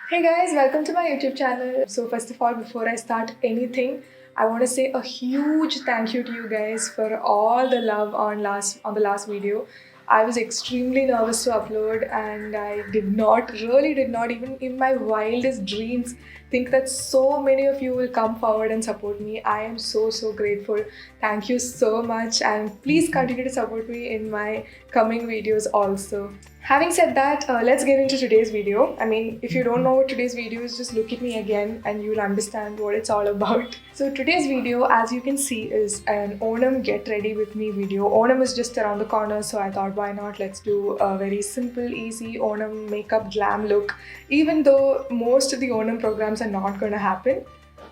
Hey guys, welcome to my YouTube channel. So first of all, before I start anything, I want to say a huge thank you to you guys for all the love on the last video. I was extremely nervous to upload and I really did not even in my wildest dreams think that so many of you will come forward and support me. I am so grateful. Thank you so much and please continue to support me in my coming videos also. Having said that, let's get into today's video. I mean, if you don't know what today's video is, just look at me again and you'll understand what it's all about. So today's video, as you can see, is an Onam get ready with me video. Onam is just around the corner, so I thought why not, let's do a very simple, easy Onam makeup glam look. Even though most of the Onam programs are not going to happen,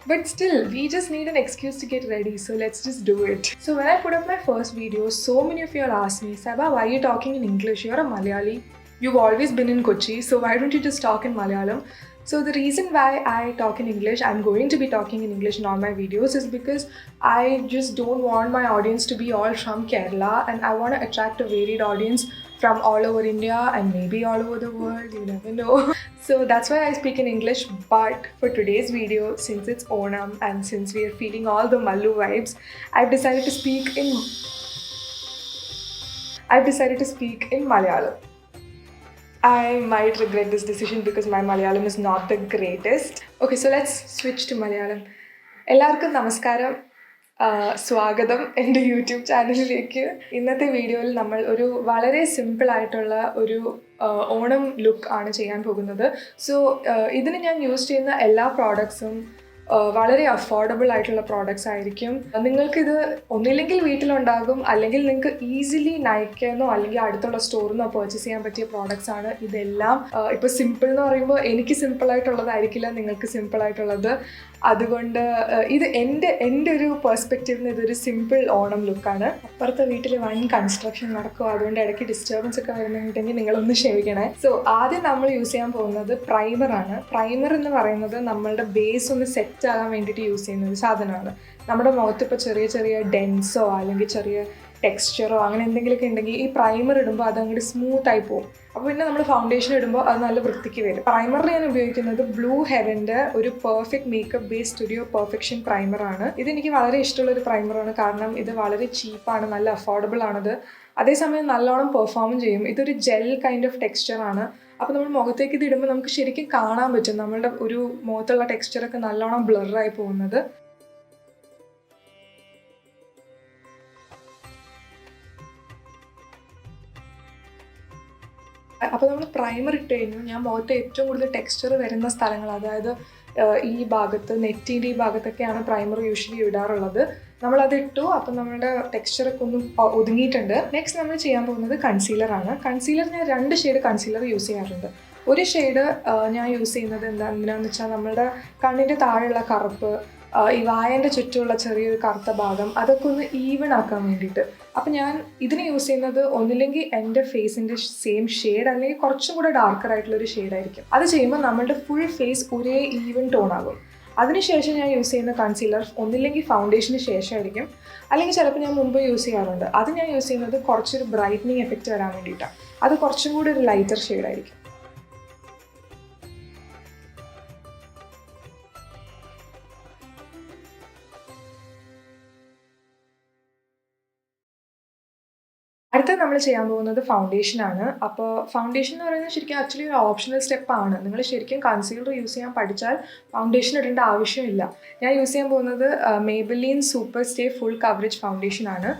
but still, we just need an excuse to get ready, so let's just do it. So when I put up my first video, so many of you all asked me, Seba, why are you talking in English? You're a Malayali. You've always been in Kochi, so why don't you just talk in Malayalam? So the reason why I talk in English, I'm going to be talking in English in all my videos, is because I just don't want my audience to be all from Kerala and I want to attract a varied audience from all over India and maybe all over the world, you never know. So that's why I speak in English, but for today's video, since it's Onam and since we are feeling all the Mallu vibes, I've decided to speak in Malayalam. I might regret this decision because my Malayalam is not the greatest. Okay, so let's switch to Malayalam. Ellarkkum namaskaram. സ്വാഗതം എൻ്റെ YouTube ചാനലിലേക്ക്. ഇന്നത്തെ വീഡിയോയിൽ നമ്മൾ ഒരു വളരെ simple ആയിട്ടുള്ള ഒരു ഓണം ലുക്ക് ആണ് ചെയ്യാൻ പോകുന്നത്. സോ ഇതിന് ഞാൻ യൂസ് ചെയ്യുന്ന എല്ലാ പ്രോഡക്ട്സും വളരെ അഫോർഡബിൾ ആയിട്ടുള്ള പ്രോഡക്ട്സ് ആയിരിക്കും. നിങ്ങൾക്കിത് ഒന്നില്ലെങ്കിൽ വീട്ടിലുണ്ടാകും, അല്ലെങ്കിൽ നിങ്ങൾക്ക് ഈസിലി നൈക്കെന്നോ അല്ലെങ്കിൽ അടുത്തുള്ള സ്റ്റോറിൽ നിന്നോ പർച്ചേസ് ചെയ്യാൻ പറ്റിയ പ്രോഡക്ട്സ് ആണ് ഇതെല്ലാം. ഇപ്പോൾ സിമ്പിൾ എന്ന് പറയുമ്പോൾ എനിക്ക് സിമ്പിൾ ആയിട്ടുള്ളതായിരിക്കില്ല നിങ്ങൾക്ക് സിമ്പിൾ ആയിട്ടുള്ളത്. അതുകൊണ്ട് ഇത് എൻ്റെ ഒരു പെർസ്പെക്റ്റീവിൽ നിന്ന് ഇതൊരു സിമ്പിൾ ഓണം ലുക്കാണ്. അപ്പുറത്തെ വീട്ടിൽ വൻ കൺസ്ട്രക്ഷൻ നടക്കും, അതുകൊണ്ട് ഇടയ്ക്ക് ഡിസ്റ്റർബൻസ് ഒക്കെ വരുന്നുണ്ടെങ്കിൽ നിങ്ങളൊന്ന് ക്ഷമിക്കണേ. സോ ആദ്യം നമ്മൾ യൂസ് ചെയ്യാൻ പോകുന്നത് പ്രൈമറാണ്. പ്രൈമർ എന്ന് പറയുന്നത് നമ്മളുടെ ബേസ് ഒന്ന് സെറ്റ് ആകാൻ വേണ്ടിയിട്ട് യൂസ് ചെയ്യുന്ന ഒരു സാധനമാണ്. നമ്മുടെ മുഖത്ത് ഇപ്പോൾ ചെറിയ ഡെൻസോ അല്ലെങ്കിൽ ചെറിയ ടെക്സ്ചറോ അങ്ങനെ എന്തെങ്കിലുമൊക്കെ ഉണ്ടെങ്കിൽ ഈ പ്രൈമർ ഇടുമ്പോൾ അത് അങ്ങോട്ട് സ്മൂത്ത് ആയി പോകും. അപ്പോൾ പിന്നെ നമ്മൾ ഫൗണ്ടേഷൻ ഇടുമ്പോൾ അത് നല്ല വൃത്തിക്ക് വരും. പ്രൈമറിൽ ഞാൻ ഉപയോഗിക്കുന്നത് ബ്ലൂ ഹെവൻ്റെ ഒരു perfect makeup base studio perfection പ്രൈമറാണ്. ഇതെനിക്ക് വളരെ ഇഷ്ടമുള്ളൊരു പ്രൈമറാണ്, കാരണം ഇത് വളരെ ചീപ്പാണ്, നല്ല അഫോർഡബിൾ ആണത്, അതേസമയം നല്ലോണം പെർഫോമും ചെയ്യും. ഇതൊരു ജെൽ കൈൻഡ് ഓഫ് ടെക്സ്ചറാണ്. അപ്പോൾ നമ്മൾ മുഖത്തേക്ക് ഇത് ഇടുമ്പോൾ നമുക്ക് ശരിക്കും കാണാൻ പറ്റും നമ്മളുടെ ഒരു മുഖത്തുള്ള ടെക്സ്ചറൊക്കെ നല്ലോണം ബ്ലറായി പോകുന്നത്. അപ്പോൾ നമ്മൾ പ്രൈമർ ഇട്ട് കഴിഞ്ഞു. ഞാൻ മുഖത്ത് ഏറ്റവും കൂടുതൽ ടെക്സ്ചർ വരുന്ന സ്ഥലങ്ങൾ, അതായത് ഈ ഭാഗത്ത് നെറ്റിൻ്റെ ഈ ഭാഗത്തൊക്കെയാണ് പ്രൈമർ യൂഷ്വലി ഇടാറുള്ളത്. നമ്മളത് ഇട്ടു. അപ്പം നമ്മുടെ ടെക്സ്ചറൊക്കെ ഒന്നും ഒതുങ്ങിയിട്ടുണ്ട്. നെക്സ്റ്റ് നമ്മൾ ചെയ്യാൻ പോകുന്നത് കൺസീലറാണ്. കൺസീലർ ഞാൻ 2 ഷെയ്ഡ് കൺസീലർ യൂസ് ചെയ്യാറുണ്ട്. ഒരു ഷെയ്ഡ് ഞാൻ യൂസ് ചെയ്യുന്നത് എന്തിനാണെന്ന് വെച്ചാൽ നമ്മളുടെ കണ്ണിൻ്റെ താഴെയുള്ള കറുപ്പ്, ഈ വായൻ്റെ ചുറ്റുമുള്ള ചെറിയൊരു കറുത്ത ഭാഗം, അതൊക്കെ ഒന്ന് ഈവൺ ആക്കാൻ വേണ്ടിയിട്ട്. അപ്പം ഞാൻ ഇതിന് യൂസ് ചെയ്യുന്നത് ഒന്നില്ലെങ്കിൽ എൻ്റെ ഫേസിൻ്റെ സെയിം ഷെയ്ഡ് അല്ലെങ്കിൽ കുറച്ചും കൂടെ ഡാർക്കർ ആയിട്ടുള്ളൊരു ഷെയ്ഡായിരിക്കും. അത് ചെയ്യുമ്പോൾ നമ്മളുടെ ഫുൾ ഫേസ് ഒരേ ഈവൻ ടോൺ ആകും. അതിനുശേഷം ഞാൻ യൂസ് ചെയ്യുന്ന കൺസീലർ ഒന്നില്ലെങ്കിൽ ഫൗണ്ടേഷന് ശേഷമായിരിക്കും, അല്ലെങ്കിൽ ചിലപ്പോൾ ഞാൻ മുമ്പ് യൂസ് ചെയ്യാറുണ്ട്. അത് ഞാൻ യൂസ് ചെയ്യുന്നത് കുറച്ചൊരു ബ്രൈറ്റനിങ് എഫക്റ്റ് വരാൻ വേണ്ടിയിട്ടാണ്. അത് കുറച്ചും കൂടി ഒരു ലൈറ്റർ ഷെയ്ഡായിരിക്കും. അടുത്തത് നമ്മൾ ചെയ്യാൻ പോകുന്നത് ഫൗണ്ടേഷനാണ്. അപ്പോൾ ഫൗണ്ടേഷൻ എന്ന് പറയുന്നത് ശരിക്കും ആക്ച്വലി ഒരു ഓപ്ഷണൽ സ്റ്റെപ്പാണ്. നിങ്ങൾ ശരിക്കും കൺസീലർ യൂസ് ചെയ്യാൻ പഠിച്ചാൽ ഫൗണ്ടേഷൻ ഇടേണ്ട ആവശ്യമില്ല. ഞാൻ യൂസ് ചെയ്യാൻ പോകുന്നത് Maybelline Superstay ഫുൾ കവറേജ് ഫൗണ്ടേഷനാണ്.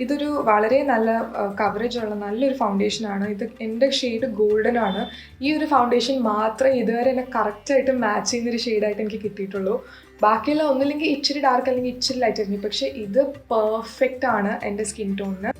ഇതൊരു വളരെ നല്ല കവറേജ് ഉള്ള നല്ലൊരു ഫൗണ്ടേഷനാണ്. ഇത് എൻ്റെ ഷെയ്ഡ് ഗോൾഡൻ ആണ്. ഈ ഒരു ഫൗണ്ടേഷൻ മാത്രമേ ഇതുവരെ എന്നെ കറക്റ്റായിട്ട് മാച്ച് ചെയ്യുന്നൊരു ഷെയ്ഡായിട്ട് എനിക്ക് കിട്ടിയിട്ടുള്ളൂ. ബാക്കിയുള്ള ഒന്നില്ലെങ്കിൽ ഇച്ചിരി ഡാർക്ക് അല്ലെങ്കിൽ ഇച്ചിരി ലൈറ്റ് ആയിരിക്കും, പക്ഷേ ഇത് പെർഫെക്റ്റ് ആണ് എൻ്റെ സ്കിൻ ടോണിന്.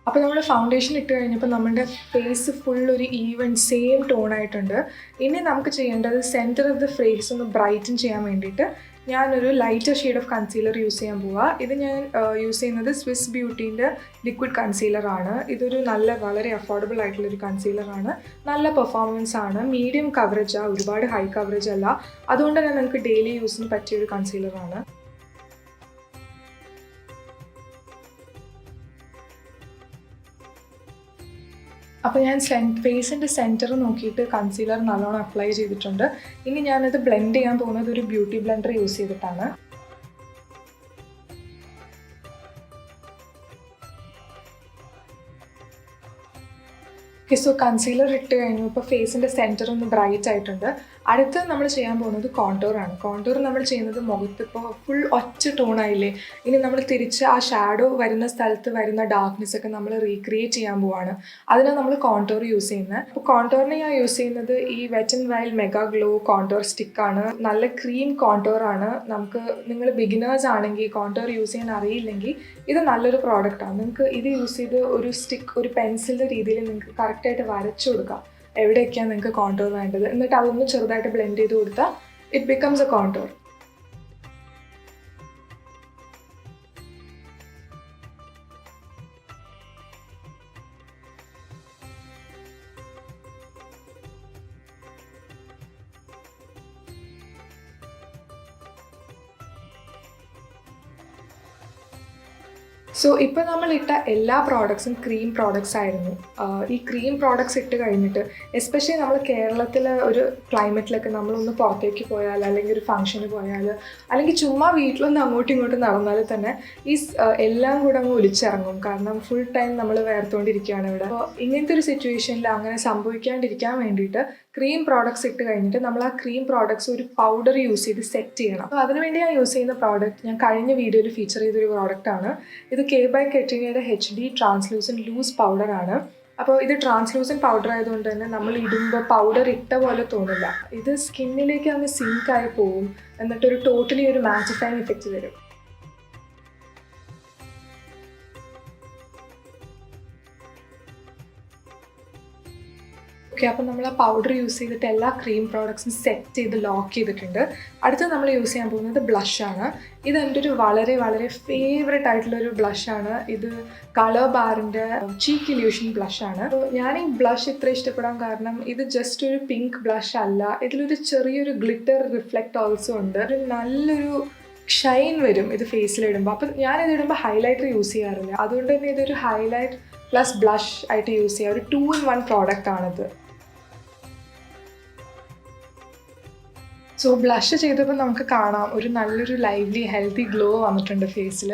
അപ്പോൾ നമ്മൾ ഫൗണ്ടേഷൻ ഇട്ട് കഴിഞ്ഞപ്പോൾ നമ്മുടെ ഫേസ് ഫുൾ ഒരു ഈവൻ സെയിം ടോണായിട്ടുണ്ട്. ഇനി നമുക്ക് ചെയ്യേണ്ടത് സെൻറ്റർ ഓഫ് ദ ഫേസ് ഒന്ന് ബ്രൈറ്റൻ ചെയ്യാൻ വേണ്ടിയിട്ട് ഞാനൊരു lighter shade of concealer use ചെയ്യാൻ പോവുക. ഇത് ഞാൻ യൂസ് ചെയ്യുന്നത് സ്വിസ് ബ്യൂട്ടീൻ്റെ ലിക്വിഡ് കൺസീലറാണ്. ഇതൊരു വളരെ അഫോർഡബിൾ ആയിട്ടുള്ളൊരു കൺസീലറാണ്. നല്ല പെർഫോമൻസ് ആണ്, മീഡിയം കവറേജാണ്, ഒരുപാട് ഹൈ കവറേജ് അല്ല. അതുകൊണ്ട് തന്നെ നമുക്ക് ഡെയിലി യൂസിന് പറ്റിയൊരു കൺസീലറാണ്. അപ്പോൾ ഞാൻ ഫേസിൻ്റെ സെൻറ്റർ നോക്കിയിട്ട് കൺസീലർ നല്ലോണം അപ്ലൈ ചെയ്തിട്ടുണ്ട്. ഇനി ഞാനത് ബ്ലെൻഡ് ചെയ്യാൻ പോകുന്നത് ഒരു ബ്യൂട്ടി ബ്ലെൻഡർ യൂസ് ചെയ്തിട്ടാണ്. സോ കൺസീലർ ഇട്ട് കഴിഞ്ഞു. ഇപ്പോൾ ഫേസിൻ്റെ സെൻറ്റർ ഒന്ന് ബ്രൈറ്റ് ആയിട്ടുണ്ട്. അടുത്ത് നമ്മൾ ചെയ്യാൻ പോകുന്നത് കോണ്ടൂറാണ്. കോണ്ടൂർ നമ്മൾ ചെയ്യുന്നത് മുഖത്ത് ഇപ്പോൾ ഫുൾ ഒറ്റ ടോണായില്ലേ, ഇനി നമ്മൾ തിരിച്ച് ആ ഷാഡോ വരുന്ന സ്ഥലത്ത് വരുന്ന ഡാർക്ക്നെസ് ഒക്കെ നമ്മൾ റീക്രിയേറ്റ് ചെയ്യാൻ പോവാണ്. അതിനാണ് നമ്മൾ കോണ്ടൂർ യൂസ് ചെയ്യുന്നത്. അപ്പോൾ കോണ്ടൂറിന് ഞാൻ യൂസ് ചെയ്യുന്നത് ഈ വെറ്റ് ആൻഡ് വൈൽഡ് മെഗാഗ്ലോ കോണ്ടൂർ സ്റ്റിക്കാണ്. നല്ല ക്രീം കോണ്ടൂറാണ്. നമുക്ക് നിങ്ങൾ ബിഗിനേഴ്സ് ആണെങ്കിൽ കോണ്ടൂർ യൂസ് ചെയ്യാൻ അറിയില്ലെങ്കിൽ ഇത് നല്ലൊരു പ്രോഡക്റ്റാണ്. നിങ്ങൾക്ക് ഇത് യൂസ് ചെയ്ത് ഒരു സ്റ്റിക്ക് ഒരു പെൻസിലിൻ്റെ രീതിയിൽ നിങ്ങൾക്ക് കറക്റ്റായിട്ട് വരച്ചു കൊടുക്കാം എവിടെയൊക്കെയാണ് നിങ്ങൾക്ക് കോണ്ടൂർ വേണ്ടത്. എന്നിട്ട് അതൊന്ന് ചെറുതായിട്ട് ബ്ലെൻഡ് ചെയ്ത് കൊടുത്താൽ it becomes A contour. So ഇപ്പോൾ നമ്മളിട്ട എല്ലാ പ്രോഡക്ട്സും ക്രീം പ്രോഡക്ട്സ് ആയിരുന്നു. ഈ ക്രീം പ്രോഡക്ട്സ് ഇട്ട് കഴിഞ്ഞിട്ട് എസ്പെഷ്യലി നമ്മൾ കേരളത്തിലെ ഒരു ക്ലൈമറ്റിലൊക്കെ നമ്മളൊന്ന് പുറത്തേക്ക് പോയാൽ അല്ലെങ്കിൽ ഒരു ഫംഗ്ഷന് പോയാൽ അല്ലെങ്കിൽ ചുമ്മാ വീട്ടിലൊന്ന് അങ്ങോട്ടും ഇങ്ങോട്ടും നടന്നാൽ തന്നെ ഈ എല്ലാം കൂടെ അങ്ങ് ഒലിച്ചിറങ്ങും. കാരണം ഫുൾ ടൈം നമ്മൾ വേർത്തുകൊണ്ടിരിക്കുകയാണ് ഇവിടെ. അപ്പോൾ ഇങ്ങനത്തെ ഒരു സിറ്റുവേഷനിൽ അങ്ങനെ സംഭവിക്കാണ്ടിരിക്കാൻ വേണ്ടിയിട്ട് ക്രീം പ്രോഡക്ട്സ് ഇട്ട് കഴിഞ്ഞിട്ട് നമ്മൾ ആ ക്രീം പ്രോഡക്ട്സ് ഒരു പൗഡർ യൂസ് ചെയ്ത് സെറ്റ് ചെയ്യണം. അപ്പോൾ അതിനുവേണ്ടി ഞാൻ യൂസ് ചെയ്യുന്ന പ്രോഡക്റ്റ് ഞാൻ കഴിഞ്ഞ വീഡിയോയിൽ ഫീച്ചർ ചെയ്തൊരു പ്രോഡക്റ്റാണ്. ഇത് K/Katrinaയുടെ HD ട്രാൻസ്ലൂസൻറ്റ് ലൂസ് പൗഡറാണ്. അപ്പോൾ ഇത് ട്രാൻസ്ലൂസൻറ്റ് പൗഡർ ആയതുകൊണ്ട് തന്നെ നമ്മൾ ഇടുമ്പോൾ പൗഡർ ഇട്ട പോലെ തോന്നില്ല. ഇത് സ്കിന്നിലേക്ക് അങ്ങ് സിങ്കായി പോവും. എന്നിട്ടൊരു ടോട്ടലി ഒരു മാറ്റിഫൈങ് ഇഫക്റ്റ് വരും. ഓക്കെ, അപ്പോൾ നമ്മൾ ആ പൗഡർ യൂസ് ചെയ്തിട്ട് എല്ലാ ക്രീം പ്രോഡക്ട്സും സെറ്റ് ചെയ്ത് ലോക്ക് ചെയ്തിട്ടുണ്ട്. അടുത്ത് നമ്മൾ യൂസ് ചെയ്യാൻ പോകുന്നത് ബ്ലഷാണ്. ഇത് എൻ്റെ ഒരു വളരെ വളരെ ഫേവറേറ്റ് ആയിട്ടുള്ളൊരു ബ്ലഷാണ്. ഇത് കളർബാറിൻ്റെ Cheekillusion ബ്ലഷാണ്. അപ്പോൾ ഞാൻ ഈ ബ്ലഷ് ഇത്ര ഇഷ്ടപ്പെടാൻ കാരണം ഇത് ജസ്റ്റ് ഒരു പിങ്ക് ബ്ലഷ് അല്ല, ഇതിലൊരു ചെറിയൊരു ഗ്ലിറ്റർ റിഫ്ലക്റ്റ് ഓൾസോ ഉണ്ട്. ഒരു നല്ലൊരു ഷൈൻ വരും ഇത് ഫേസിലിടുമ്പോൾ. അപ്പം ഞാനിതിടുമ്പോൾ ഹൈലൈറ്റർ യൂസ് ചെയ്യാറില്ല, അതുകൊണ്ട് തന്നെ ഇതൊരു ഹൈലൈറ്റ് പ്ലസ് ബ്ലഷ് ആയിട്ട് യൂസ് ചെയ്യാം. ഒരു 2-in-1 പ്രോഡക്റ്റാണിത്. സോ ബ്ലഷ് ചെയ്തപ്പോൾ നമുക്ക് കാണാം ഒരു നല്ലൊരു ലൈവ്ലി ഹെൽത്തി ഗ്ലോ വന്നിട്ടുണ്ട് ഫേസിൽ.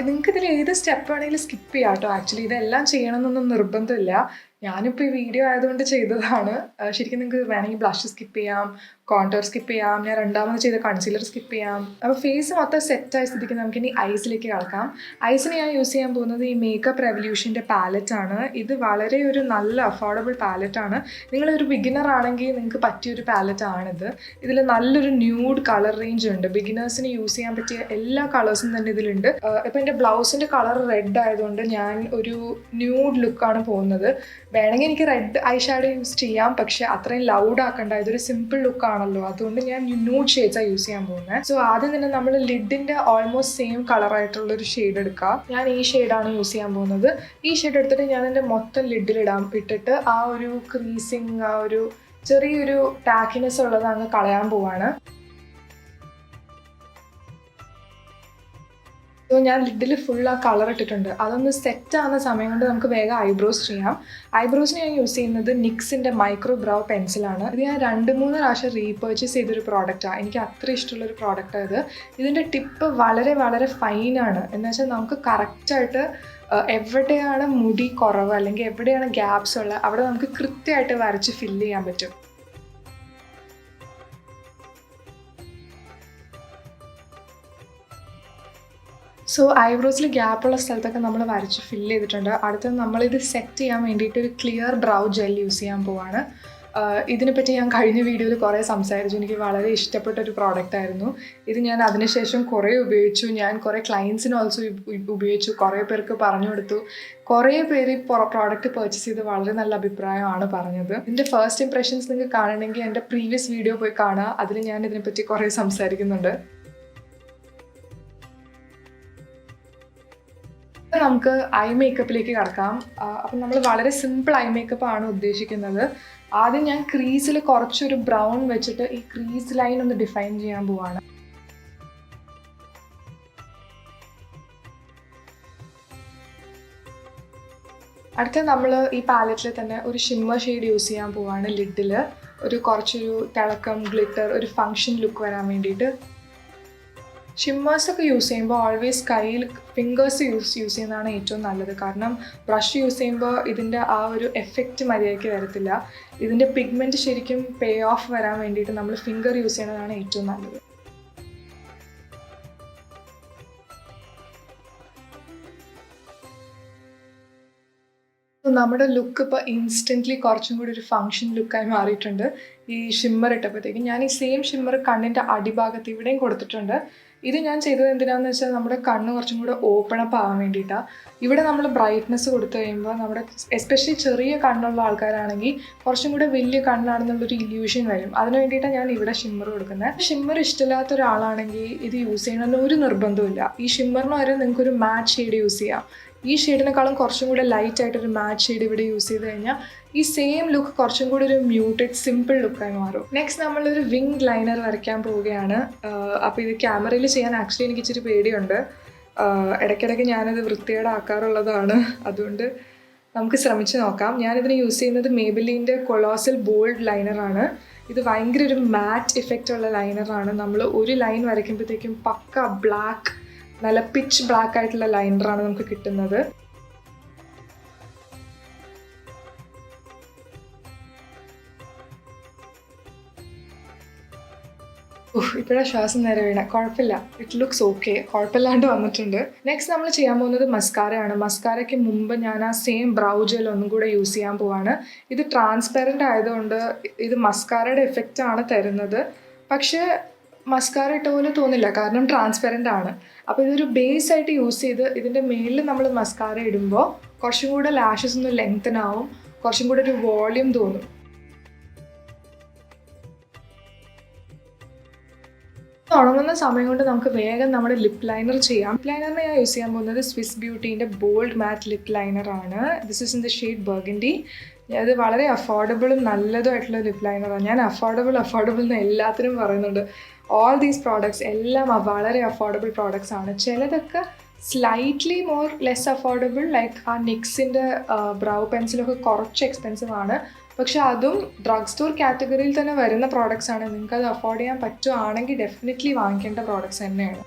നിങ്ങൾക്ക് ഇതിൽ ഏത് സ്റ്റെപ്പ് വേണമെങ്കിലും സ്കിപ്പ് ചെയ്യാം കേട്ടോ. ആക്ച്വലി ഇതെല്ലാം ചെയ്യണമെന്നൊന്നും നിർബന്ധമില്ല. ഞാനിപ്പോൾ ഈ വീഡിയോ ആയതുകൊണ്ട് ചെയ്തതാണ്. ശരിക്കും നിങ്ങൾക്ക് വേണമെങ്കിൽ ബ്ലഷ് സ്കിപ്പ് ചെയ്യാം, കോണ്ടൂർ സ്കിപ്പ് ചെയ്യാം, ഞാൻ രണ്ടാമത് ചെയ്ത കൺസീലർ സ്കിപ്പ് ചെയ്യാം. അപ്പോൾ ഫേസ് മൊത്തം സെറ്റായ സ്ഥിതിക്ക് നമുക്കിനി ഐസിലേക്ക് കിടക്കാം. ഐസിന് ഞാൻ യൂസ് ചെയ്യാൻ പോകുന്നത് ഈ മേക്കപ്പ് റെവല്യൂഷൻ്റെ പാലറ്റാണ്. ഇത് വളരെ ഒരു നല്ല അഫോർഡബിൾ പാലറ്റാണ്. നിങ്ങളൊരു ബിഗിനർ ആണെങ്കിൽ നിങ്ങൾക്ക് പറ്റിയൊരു പാലറ്റാണിത്. ഇതിൽ നല്ലൊരു ന്യൂഡ് കളർ റേഞ്ച് ഉണ്ട്. ബിഗിനേഴ്സിന് യൂസ് ചെയ്യാൻ പറ്റിയ എല്ലാ കളേഴ്സും തന്നെ ഇതിലുണ്ട്. ഇപ്പോൾ എൻ്റെ ബ്ലൗസിൻ്റെ കളർ റെഡ് ആയതുകൊണ്ട് ഞാൻ ഒരു ന്യൂഡ് ലുക്കാണ് പോകുന്നത്. വേണമെങ്കിൽ എനിക്ക് റെഡ് ഐ ഷാഡോ യൂസ് ചെയ്യാം, പക്ഷെ അത്രയും ലൗഡ് ആക്കണ്ട. ഇതൊരു സിമ്പിൾ ലുക്കാണല്ലോ, അതുകൊണ്ട് ഞാൻ ന്യൂഡ് ഷെയ്ഡ്സാണ് യൂസ് ചെയ്യാൻ പോകുന്നത്. സോ ആദ്യം തന്നെ നമ്മൾ ലിഡിൻ്റെ ഓൾമോസ്റ്റ് സെയിം കളറായിട്ടുള്ളൊരു ഷെയ്ഡ് എടുക്കുക. ഞാൻ ഈ ഷെയ്ഡാണ് യൂസ് ചെയ്യാൻ പോകുന്നത്. ഈ ഷെയ്ഡ് എടുത്തിട്ട് ഞാൻ എൻ്റെ മൊത്തം ഇട്ടിട്ട് ആ ഒരു ക്രീസിങ്, ആ ഒരു ചെറിയൊരു ടാക്കിനെസ് ഉള്ളത് അങ്ങ് കളയാൻ പോവാണ്. സോ ഞാൻ ലിഡിൽ ഫുൾ ആ കളർ ഇട്ടിട്ടുണ്ട്. അതൊന്ന് സെറ്റ് ആവുന്ന സമയം കൊണ്ട് നമുക്ക് വേഗം ഐബ്രോസ് ചെയ്യാം. ഐബ്രോസിന് ഞാൻ യൂസ് ചെയ്യുന്നത് NYXിൻ്റെ മൈക്രോ ബ്രൗ പെൻസിലാണ്. ഇത് ഞാൻ 2-3 പ്രാവശ്യം റീപർച്ചേസ് ചെയ്തൊരു പ്രോഡക്റ്റാണ്. എനിക്ക് അത്ര ഇഷ്ടമുള്ളൊരു പ്രോഡക്റ്റാണ് ഇത്. ഇതിൻ്റെ ടിപ്പ് വളരെ വളരെ ഫൈനാണ്. എന്ന് വെച്ചാൽ നമുക്ക് കറക്റ്റായിട്ട് എവിടെയാണ് മുടി കുറവ് അല്ലെങ്കിൽ എവിടെയാണ് ഗ്യാപ്സ് ഉള്ളത് അവിടെ നമുക്ക് കൃത്യമായിട്ട് വരച്ച് ഫില്ല് ചെയ്യാൻ പറ്റും. സോ ഐബ്രോസിൽ ഗ്യാപ്പുള്ള സ്ഥലത്തൊക്കെ നമ്മൾ വരച്ച് ഫില്ല് ചെയ്തിട്ടുണ്ട്. അടുത്തത് നമ്മളിത് സെറ്റ് ചെയ്യാൻ വേണ്ടിയിട്ട് ഒരു ക്ലിയർ ബ്രൗ ജെൽ യൂസ് ചെയ്യാൻ പോവാണ്. ഇതിനെപ്പറ്റി ഞാൻ കഴിഞ്ഞ വീഡിയോയിൽ കുറേ സംസാരിച്ചു. എനിക്ക് വളരെ ഇഷ്ടപ്പെട്ട ഒരു പ്രോഡക്റ്റായിരുന്നു ഇത്. ഞാൻ അതിനുശേഷം കുറേ ഉപയോഗിച്ചു. ഞാൻ കുറേ ക്ലയൻസിന് ഓൾസോ ഉപയോഗിച്ചു. കുറേ പേർക്ക് പറഞ്ഞു കൊടുത്തു. കുറേ പേര് ഈ പ്രോഡക്റ്റ് പർച്ചേസ് ചെയ്ത് വളരെ നല്ല അഭിപ്രായമാണ് പറഞ്ഞത്. ഇതിൻ്റെ ഫസ്റ്റ് ഇംപ്രഷൻസ് നിങ്ങൾക്ക് കാണണമെങ്കിൽ എൻ്റെ പ്രീവിയസ് വീഡിയോ പോയി കാണുക. അതിൽ ഞാൻ ഇതിനെപ്പറ്റി കുറേ സംസാരിക്കുന്നുണ്ട്. നമുക്ക് ഐ മേക്കപ്പിലേക്ക് കടക്കാം. അപ്പം നമ്മൾ വളരെ സിമ്പിൾ ഐ മേക്കപ്പ് ആണ് ഉദ്ദേശിക്കുന്നത്. ആദ്യം ഞാൻ ക്രീസിൽ കുറച്ചൊരു ബ്രൗൺ വെച്ചിട്ട് ഈ ക്രീസ് ലൈൻ ഒന്ന് ഡിഫൈൻ ചെയ്യാൻ പോവാണ്. അടുത്ത നമ്മൾ ഈ പാലറ്റിൽ തന്നെ ഒരു ഷിമ്മർ ഷെയ്ഡ് യൂസ് ചെയ്യാൻ പോവാണ് ലിഡിൽ. കുറച്ചൊരു തിളക്കം, ഗ്ലിറ്റർ, ഒരു ഫങ്ഷൻ ലുക്ക് വരാൻ വേണ്ടിയിട്ട്. ഷിമ്മേഴ്സൊക്കെ യൂസ് ചെയ്യുമ്പോൾ ഓൾവേസ് കയ്യിൽ ഫിംഗേഴ്സ് യൂസ് ചെയ്യുന്നതാണ് ഏറ്റവും നല്ലത്. കാരണം ബ്രഷ് യൂസ് ചെയ്യുമ്പോൾ ഇതിൻ്റെ ആ ഒരു എഫക്റ്റ് മര്യാദയ്ക്ക് വരത്തില്ല. ഇതിൻ്റെ പിഗ്മെൻറ്റ് ശരിക്കും പേ ഓഫ് വരാൻ വേണ്ടിയിട്ട് നമ്മൾ ഫിംഗർ യൂസ് ചെയ്യുന്നതാണ് ഏറ്റവും നല്ലത്. നമ്മുടെ ലുക്ക് ഇപ്പോൾ ഇൻസ്റ്റൻ്റ്ലി കുറച്ചും കൂടി ഒരു ഫങ്ഷൻ ലുക്കായി മാറിയിട്ടുണ്ട് ഈ ഷിമ്മർ ഇട്ടപ്പോഴത്തേക്കും. ഞാൻ ഈ സെയിം ഷിമ്മർ കണ്ണിൻ്റെ അടിഭാഗത്ത് ഇവിടെയും കൊടുത്തിട്ടുണ്ട്. ഇത് ഞാൻ ചെയ്തത് എന്തിനാണെന്ന് വെച്ചാൽ നമ്മുടെ കണ്ണ് കുറച്ചും കൂടെ ഓപ്പൺ അപ്പ് ആവാൻ വേണ്ടിയിട്ടാണ്. ഇവിടെ നമ്മൾ ബ്രൈറ്റ്നസ് കൊടുത്തു കഴിയുമ്പോൾ നമ്മുടെ എസ്പെഷ്യലി ചെറിയ കണ്ണുള്ള ആൾക്കാരാണെങ്കിൽ കുറച്ചും കൂടെ വലിയ കണ്ണാണെന്നുള്ളൊരു ഇല്യൂഷൻ വരും. അതിന് വേണ്ടിയിട്ടാണ് ഞാൻ ഇവിടെ ഷിമ്മർ കൊടുക്കുന്നത്. ഷിമ്മർ ഇഷ്ടമില്ലാത്ത ഒരാളാണെങ്കിൽ ഇത് യൂസ് ചെയ്യണമെന്ന് ഒരു നിർബന്ധമില്ല. ഈ ഷിമ്മറിന് വരെ നിങ്ങൾക്കൊരു മാറ്റ് ഷെയ്ഡ് യൂസ് ചെയ്യാം. ഈ ഷെയ്ഡിനേക്കാളും കുറച്ചും കൂടെ ലൈറ്റ് ആയിട്ടൊരു മാറ്റ് ഷെയ്ഡ് ഇവിടെ യൂസ് ചെയ്ത് കഴിഞ്ഞാൽ ഈ സെയിം ലുക്ക് കുറച്ചും കൂടി ഒരു മ്യൂട്ടഡ് സിമ്പിൾ ലുക്കായി മാറും. നെക്സ്റ്റ് നമ്മളൊരു വിങ് ലൈനർ വരയ്ക്കാൻ പോവുകയാണ്. അപ്പോൾ ഇത് ക്യാമറയിൽ ചെയ്യാൻ ആക്ച്വലി എനിക്ക് ഇച്ചിരി പേടിയുണ്ട്. ഇടയ്ക്കിടയ്ക്ക് ഞാനത് വൃത്തികേടാക്കാറുള്ളതാണ്. അതുകൊണ്ട് നമുക്ക് ശ്രമിച്ച് നോക്കാം. ഞാനിതിന് യൂസ് ചെയ്യുന്നത് മേബിലിൻ്റെ കൊളോസൽ ബോൾഡ് ലൈനറാണ്. ഇത് ഭയങ്കര ഒരു മാറ്റ് ഇഫക്റ്റ് ഉള്ള ലൈനറാണ്. നമ്മൾ ഒരു ലൈൻ വരയ്ക്കുമ്പോഴത്തേക്കും പക്ക ബ്ലാക്ക്, നല്ല പിച്ച് ബ്ലാക്ക് ആയിട്ടുള്ള ലൈനറാണ് നമുക്ക് കിട്ടുന്നത്. ഇപ്പോഴാണ് ശ്വാസം നേരെ വീണ. കുഴപ്പമില്ല, ഇറ്റ് ലുക്സ് ഓക്കെ, കുഴപ്പമില്ലാണ്ട് വന്നിട്ടുണ്ട്. നെക്സ്റ്റ് നമ്മൾ ചെയ്യാൻ പോകുന്നത് മസ്കാരയാണ്. മസ്കാരയ്ക്ക് മുമ്പ് ഞാൻ ആ സെയിം ബ്രൗ ജെൽ ഒന്നും കൂടെ യൂസ് ചെയ്യാൻ പോവാണ്. ഇത് ട്രാൻസ്പെറൻ്റ് ആയതുകൊണ്ട് ഇത് മസ്കാരയുടെ എഫക്റ്റ് ആണ് തരുന്നത്. പക്ഷേ മസ്കാര ഇട്ട പോലെ തോന്നില്ല, കാരണം ട്രാൻസ്പെറൻ്റ് ആണ്. അപ്പോൾ ഇതൊരു ബേസ് ആയിട്ട് യൂസ് ചെയ്ത് ഇതിൻ്റെ മേലിൽ നമ്മൾ മസ്കാര ഇടുമ്പോൾ കുറച്ചും കൂടെ ലാഷസ് ഒന്ന് ലെങ്തൻ ആവും, കുറച്ചും കൂടെ ഒരു വോളിയം തോന്നും. ഉണങ്ങുന്ന സമയം കൊണ്ട് നമുക്ക് വേഗം നമ്മുടെ ലിപ്പ് ലൈനർ ചെയ്യാം. ലിപ്പ് ലൈനറിന് ഞാൻ യൂസ് ചെയ്യാൻ പോകുന്നത് സ്വിസ് ബ്യൂട്ടീൻ്റെ ബോൾഡ് മാറ്റ് ലിപ്പ് ലൈനറാണ്. This is in the shade burgundy. അത് വളരെ അഫോർഡബിളും നല്ലതുമായിട്ടുള്ള ലിപ്പ് ലൈനറാണ്. ഞാൻ അഫോർഡബിൾ എന്ന് എല്ലാത്തിനും പറയുന്നുണ്ട്. ഓൾ ദീസ് പ്രോഡക്ട്സ് എല്ലാം വളരെ അഫോർഡബിൾ പ്രോഡക്ട്സ് ആണ്. ചിലതൊക്കെ slightly more less affordable, like ആ നിക്സിൻ്റെ ബ്രൗ പെൻസിലൊക്കെ കുറച്ച് എക്സ്പെൻസീവ് ആണ്. പക്ഷെ അതും ഡ്രഗ് സ്റ്റോർ കാറ്റഗറിയിൽ തന്നെ വരുന്ന പ്രോഡക്ട്സ് ആണ്. നിങ്ങൾക്ക് അത് അഫോർഡ് ചെയ്യാൻ പറ്റുവാണെങ്കിൽ ഡെഫിനറ്റ്ലി വാങ്ങിക്കേണ്ട പ്രോഡക്ട്സ് തന്നെയാണ്.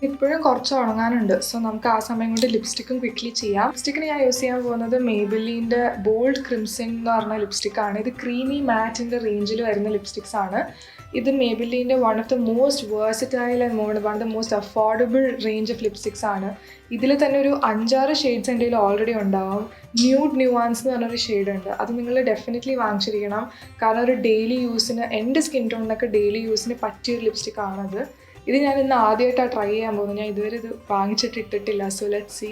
ഇപ്പോഴും കുറച്ച് ഉണങ്ങാനുണ്ട്. സോ നമുക്ക് ആ സമയം കൊണ്ട് ലിപ്സ്റ്റിക്കും ക്വിക്ക്ലി ചെയ്യാം. ലിപ്സ്റ്റിക്കിന് ഞാൻ യൂസ് ചെയ്യാൻ പോകുന്നത് മേബിലിൻ്റെ ബോൾഡ് ക്രിംസൺ എന്ന് പറഞ്ഞ ലിപ്സ്റ്റിക്കാണ്. ഇത് ക്രീമി മാറ്റിൻ്റെ റേഞ്ചിൽ വരുന്ന ലിപ്സ്റ്റിക്സ് ആണ്. ഇത് മേബിലിൻ്റെ one of the most versatile and one of the most affordable range of lipsticks ആണ്. ഇതിൽ തന്നെ ഒരു 5-6 ഷെയ്ഡ്സ് എൻ്റെ കയ്യിൽ ഓൾറെഡി ഉണ്ടാവും. ന്യൂഡ് ന്യൂവാൻസ് എന്ന് പറഞ്ഞൊരു ഷെയ്ഡ് ഉണ്ട്. അത് നിങ്ങൾ ഡെഫിനറ്റ്ലി വാങ്ങിച്ചിരിക്കണം. കാരണം ഒരു ഡെയിലി യൂസിന്, എൻ്റെ സ്കിൻ ടോണിനൊക്കെ ഡെയിലി യൂസിന് പറ്റിയൊരു ലിപ്സ്റ്റിക്കാണത്. ഇത് ഞാൻ ഇന്ന് ആദ്യമായിട്ടാണ് ട്രൈ ചെയ്യാൻ പോകുന്നത്. ഞാൻ ഇതുവരെ ഇത് വാങ്ങിച്ചിട്ടിട്ടില്ല. So let's see.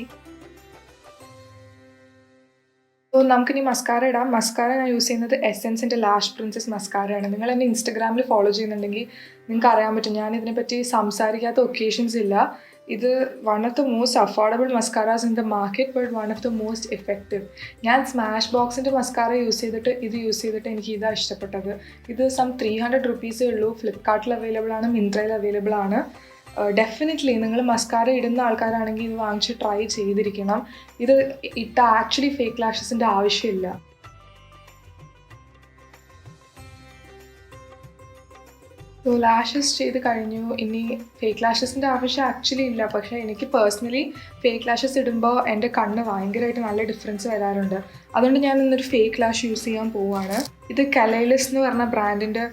സോ നമുക്കിനി മസ്കാര ഇടാം. മസ്കാര ഞാൻ യൂസ് ചെയ്യുന്നത് എസെൻസിൻ്റെ ലാഷ് പ്രിൻസസ് മസ്കാരയാണ്. നിങ്ങൾ എന്നെ ഇൻസ്റ്റഗ്രാമിൽ ഫോളോ ചെയ്യുന്നുണ്ടെങ്കിൽ നിങ്ങൾക്ക് അറിയാൻ പറ്റും, ഞാൻ ഇതിനെപ്പറ്റി സംസാരിക്കാത്ത ഒക്കേഷൻസ് ഇല്ല. ഇത് one of the most affordable mascaras in the market, but one of the most effective. ഞാൻ സ്മാഷ് ബോക്സിൻ്റെ മസ്കാര യൂസ് ചെയ്തിട്ട് എനിക്ക് ഇതാണ് ഇഷ്ടപ്പെട്ടത്. ഇത് സം 300 റുപ്പീസേ ഉള്ളൂ. ഫ്ലിപ്കാർട്ടിൽ അവൈലബിൾ ആണ്, മിന്ത്രയിൽ അവൈലബിൾ ആണ്. ഡെഫിനറ്റ്ലി നിങ്ങൾ മസ്കാര ഇടുന്ന ആൾക്കാരാണെങ്കിൽ ഇത് വാങ്ങിച്ച് ട്രൈ ചെയ്തിരിക്കണം. ഇത് ഇട്ട ആക്ച്വലി ഫേക്ക് ലാഷസിൻ്റെ ആവശ്യമില്ല. സോ ലാഷസ് ചെയ്ത് കഴിഞ്ഞു. ഇനി ഫേക്ക് ലാഷസിൻ്റെ ആവശ്യം ആക്ച്വലി ഇല്ല. പക്ഷേ എനിക്ക് പേഴ്സണലി ഫേക്ക് ലാഷസ് ഇടുമ്പോൾ എൻ്റെ കണ്ണ് ഭയങ്കരമായിട്ട് നല്ല ഡിഫറൻസ് വരാറുണ്ട്. അതുകൊണ്ട് ഞാൻ ഇന്നൊരു ഫേക്ക് ലാഷ് യൂസ് ചെയ്യാൻ പോവുകയാണ്. ഇത് കലൈലിസ് എന്ന് പറഞ്ഞ ബ്രാൻഡിൻ്റെ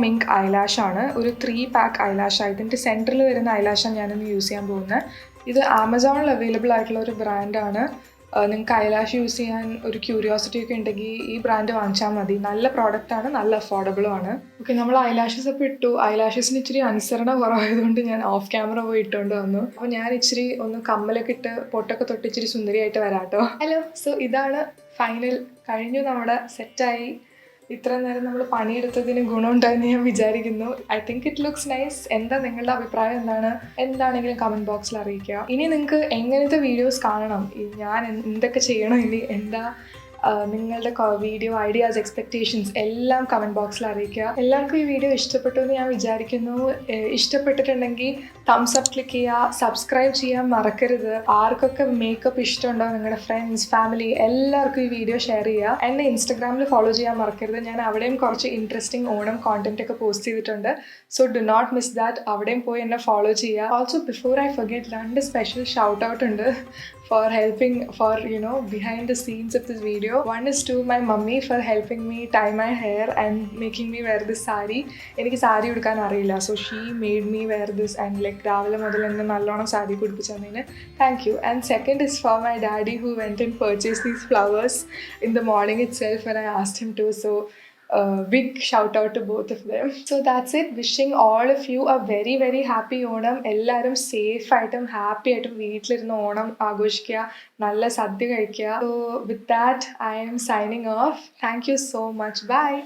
മിങ്ക് ഐലാഷ് ആണ്. ഒരു 3 പാക്ക് ഐലാഷാണ്. ഇതിൻ്റെ സെൻറ്ററിൽ വരുന്ന ഐലാഷാണ് ഞാനിന്ന് യൂസ് ചെയ്യാൻ പോകുന്നത്. ഇത് ആമസോണിൽ അവൈലബിൾ ആയിട്ടുള്ള ഒരു ബ്രാൻഡാണ്. നിങ്ങൾക്ക് ഐലാഷ് യൂസ് ചെയ്യാൻ ഒരു ക്യൂരിയോസിറ്റി ഒക്കെ ഉണ്ടെങ്കിൽ ഈ ബ്രാൻഡ് വാങ്ങിച്ചാൽ മതി. നല്ല പ്രോഡക്റ്റാണ്, നല്ല അഫോർഡബിളും ആണ്. ഓക്കെ, നമ്മൾ ഐലാഷസ് ഒക്കെ ഇട്ടു. ഐലാഷസിന് ഇച്ചിരി അനുസരണ കുറവായതുകൊണ്ട് ഞാൻ ഓഫ് ക്യാമറ പോയി ഇട്ടുകൊണ്ട് വന്നു. അപ്പോൾ ഞാൻ ഇച്ചിരി ഒന്ന് കമ്മലൊക്കെ ഇട്ട് പൊട്ടൊക്കെ തൊട്ട് ഇച്ചിരി സുന്ദരിയായിട്ട് വരാം കേട്ടോ. ഹലോ, സോ ഇതാണ് ഫൈനൽ. കഴിഞ്ഞു, നമ്മുടെ സെറ്റായി. ഇത്ര നേരം നമ്മൾ പണിയെടുത്തതിന് ഗുണമുണ്ടായെന്ന് ഞാൻ വിചാരിക്കുന്നു. I think it looks nice. എന്താ നിങ്ങളുടെ അഭിപ്രായം എന്താണെങ്കിലും കമൻറ്റ് ബോക്സിൽ അറിയിക്കുക. ഇനി നിങ്ങൾക്ക് എങ്ങനത്തെ വീഡിയോസ് കാണണം, ഞാൻ എന്തൊക്കെ ചെയ്യണം, ഇനി എന്താ നിങ്ങളുടെ വീഡിയോ ഐഡിയാസ്, എക്സ്പെക്റ്റേഷൻസ് എല്ലാം കമൻറ്റ് ബോക്സിൽ അറിയിക്കുക. എല്ലാവർക്കും ഈ വീഡിയോ ഇഷ്ടപ്പെട്ടു എന്ന് ഞാൻ വിചാരിക്കുന്നു. ഇഷ്ടപ്പെട്ടിട്ടുണ്ടെങ്കിൽ തംസ് അപ്പ് ക്ലിക്ക് ചെയ്യുക, സബ്സ്ക്രൈബ് ചെയ്യാൻ മറക്കരുത്. ആർക്കൊക്കെ മേക്കപ്പ് ഇഷ്ടമുണ്ടോ, നിങ്ങളുടെ ഫ്രണ്ട്സ്, ഫാമിലി എല്ലാവർക്കും ഈ വീഡിയോ ഷെയർ ചെയ്യുക. എന്നെ ഇൻസ്റ്റഗ്രാമിൽ ഫോളോ ചെയ്യാൻ മറക്കരുത്. ഞാൻ അവിടെയും കുറച്ച് ഇൻട്രസ്റ്റിംഗ് ഓണം കോണ്ടന്റ് ഒക്കെ പോസ്റ്റ് ചെയ്തിട്ടുണ്ട്. So do not miss that. അവിടെയും പോയി എന്നെ ഫോളോ ചെയ്യുക. Also before I forget, 2 special shout out ഉണ്ട് for helping, for behind the scenes of this video. One is to my mummy for helping me tie my hair and making me wear this saree. എനിക്ക് സാരി ഉടുക്കാൻ അറിയില്ല, so she made me wear this and like രാവിലെ മുതൽ എന്നെ നല്ലോണം സാരി കുടിപ്പിച്ചു തന്നതിന് thank you. And second is for my daddy who went and purchased these flowers in the morning itself when I asked him to. So big shout out to both of them. So that's it. Wishing all of you a very very happy Onam. എല്ലാവരും safe ആയിട്ടും happy ആയിട്ടും വീട്ടിലിരുന്ന് ഓണം ആഘോഷിക്കുക, നല്ല സദ്യ കഴിക്കുക. So with that I am signing off. Thank you so much. Bye.